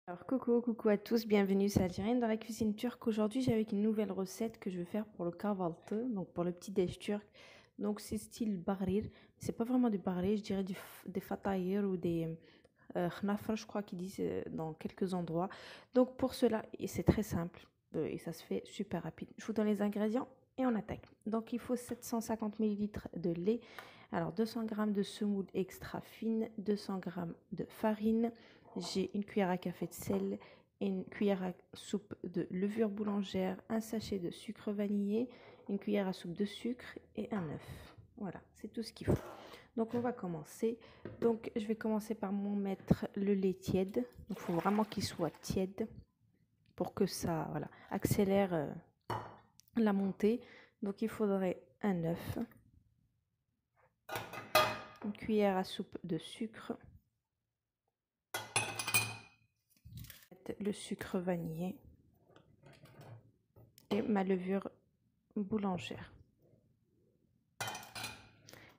Alors coucou à tous, bienvenue, c'est Algérienne dans la cuisine turque. Aujourd'hui j'ai avec une nouvelle recette que je vais faire pour le kahvaltı, donc pour le petit déj turc. Donc c'est style bahrir, c'est pas vraiment du bahrir, je dirais des fatayır ou des knafr, je crois qu'ils disent dans quelques endroits. Donc pour cela, et c'est très simple et ça se fait super rapide. Je vous donne les ingrédients et on attaque. Donc il faut 750 ml de lait, alors 200 g de semoule extra fine, 200 g de farine. J'ai une cuillère à café de sel, une cuillère à soupe de levure boulangère, un sachet de sucre vanillé, une cuillère à soupe de sucre et un œuf. Voilà, c'est tout ce qu'il faut. Donc on va commencer. Donc je vais commencer par mettre le lait tiède. Donc il faut vraiment qu'il soit tiède pour que ça accélère la montée. Donc il faudrait un œuf, une cuillère à soupe de sucre, le sucre vanillé et ma levure boulangère.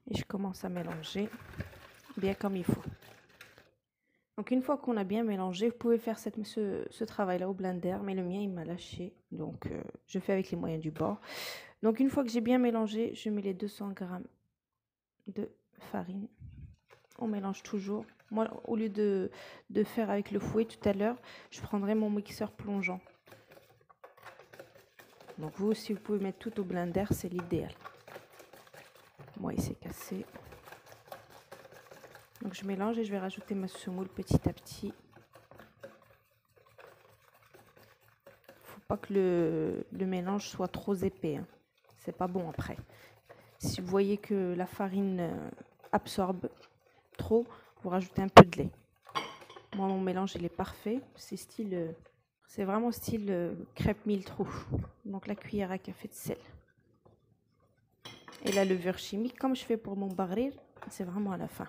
Et je commence à mélanger bien comme il faut. Donc une fois qu'on a bien mélangé, vous pouvez faire ce travail-là au blender, mais le mien il m'a lâché, donc je fais avec les moyens du bord. Donc une fois que j'ai bien mélangé, je mets les 200 g de farine. On mélange toujours. Moi, au lieu de faire avec le fouet tout à l'heure, je prendrai mon mixeur plongeant. Donc vous aussi, vous pouvez mettre tout au blender, c'est l'idéal. Moi, il s'est cassé. Donc je mélange et je vais rajouter ma semoule petit à petit. Faut pas que le mélange soit trop épais, hein. C'est pas bon après. Si vous voyez que la farine absorbe trop, vous rajoutez un peu de lait. Moi, mon mélange, il est parfait. C'est vraiment style crêpe mille trous. Donc, la cuillère à café de sel. Et la levure chimique, comme je fais pour mon bahrir, c'est vraiment à la fin.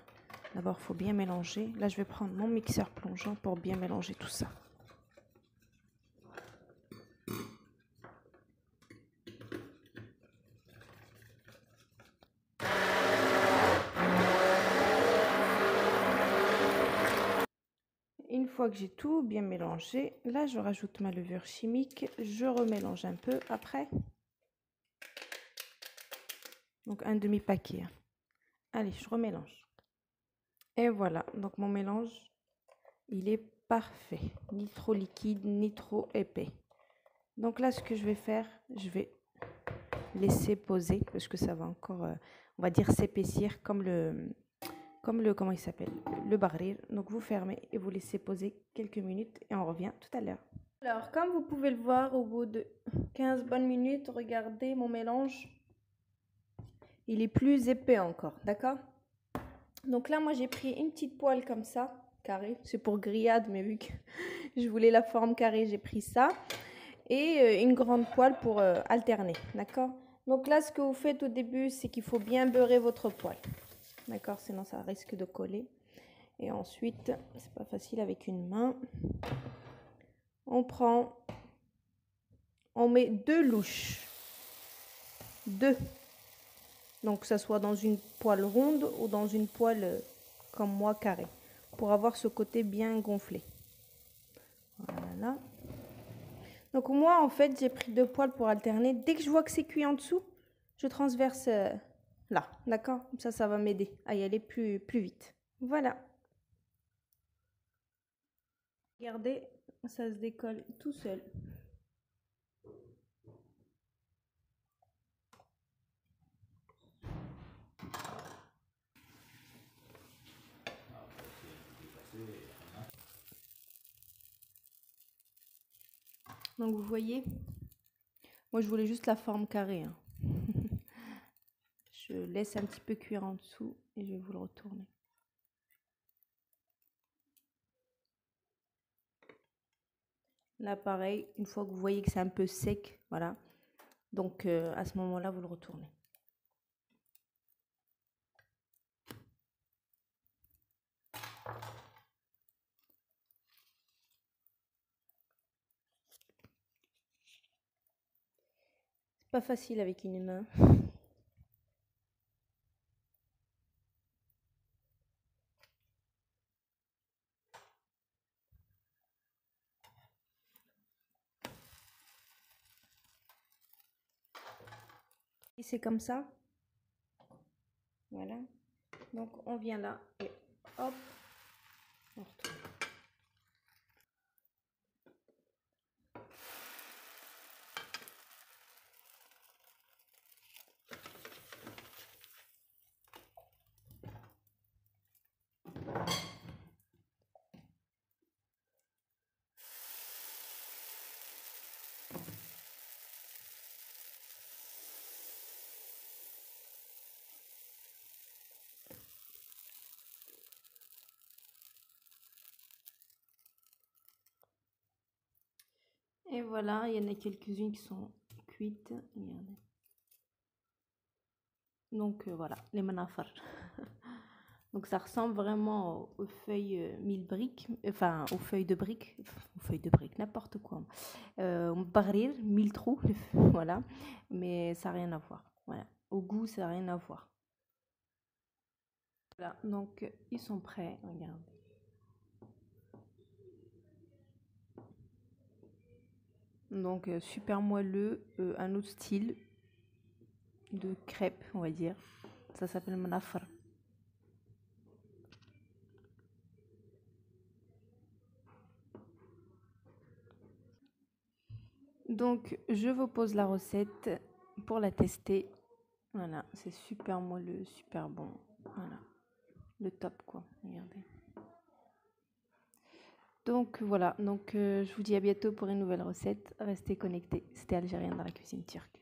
D'abord, il faut bien mélanger. Là, je vais prendre mon mixeur plongeant pour bien mélanger tout ça. Une fois que j'ai tout bien mélangé, là, je rajoute ma levure chimique. Je remélange un peu après. Donc, un demi-paquet. Allez, je remélange. Et voilà, donc mon mélange, il est parfait. Ni trop liquide, ni trop épais. Donc là, ce que je vais faire, je vais laisser poser parce que ça va encore, on va dire, s'épaissir comme comment il s'appelle, le bahrir. Donc vous fermez et vous laissez poser quelques minutes et on revient tout à l'heure. Alors, comme vous pouvez le voir, au bout de 15 bonnes minutes, regardez mon mélange. Il est plus épais encore, d'accord? Donc là, moi, j'ai pris une petite poêle comme ça, carrée. C'est pour grillade, mais vu que je voulais la forme carrée, j'ai pris ça. Et une grande poêle pour alterner, d'accord? Donc là, ce que vous faites au début, c'est qu'il faut bien beurrer votre poêle, d'accord? Sinon, ça risque de coller. Et ensuite, c'est pas facile avec une main. On met 2 louches. 2. Donc, que ça soit dans une poêle ronde ou dans une poêle comme moi, carrée, pour avoir ce côté bien gonflé. Voilà. Donc moi, en fait, j'ai pris 2 poêles pour alterner. Dès que je vois que c'est cuit en dessous, je transverse là, d'accord? Comme ça va m'aider à y aller plus vite. Voilà. Regardez, ça se décolle tout seul. Donc vous voyez, moi je voulais juste la forme carrée, hein. Je laisse un petit peu cuire en dessous et je vais vous le retourner. Là pareil, une fois que vous voyez que c'est un peu sec, voilà. Donc à ce moment-là, vous le retournez. C'est pas facile avec une main. Et c'est comme ça. Voilà. Donc on vient là et hop, on retourne. Et voilà, il y en a quelques-unes qui sont cuites. Regardez. Donc voilà, les manafar. Donc ça ressemble vraiment aux feuilles mille briques, enfin aux feuilles de briques, aux feuilles de briques, n'importe quoi. Barir, mille trous, voilà, mais ça n'a rien à voir. Voilà, au goût, ça n'a rien à voir. Voilà, donc ils sont prêts, regardez. Donc super moelleux, un autre style de crêpe, on va dire. Ça s'appelle manafar. Donc je vous pose la recette pour la tester. Voilà, c'est super moelleux, super bon. Voilà, le top quoi, regardez. Donc voilà, donc je vous dis à bientôt pour une nouvelle recette. Restez connectés. C'était Algérienne dans la cuisine turque.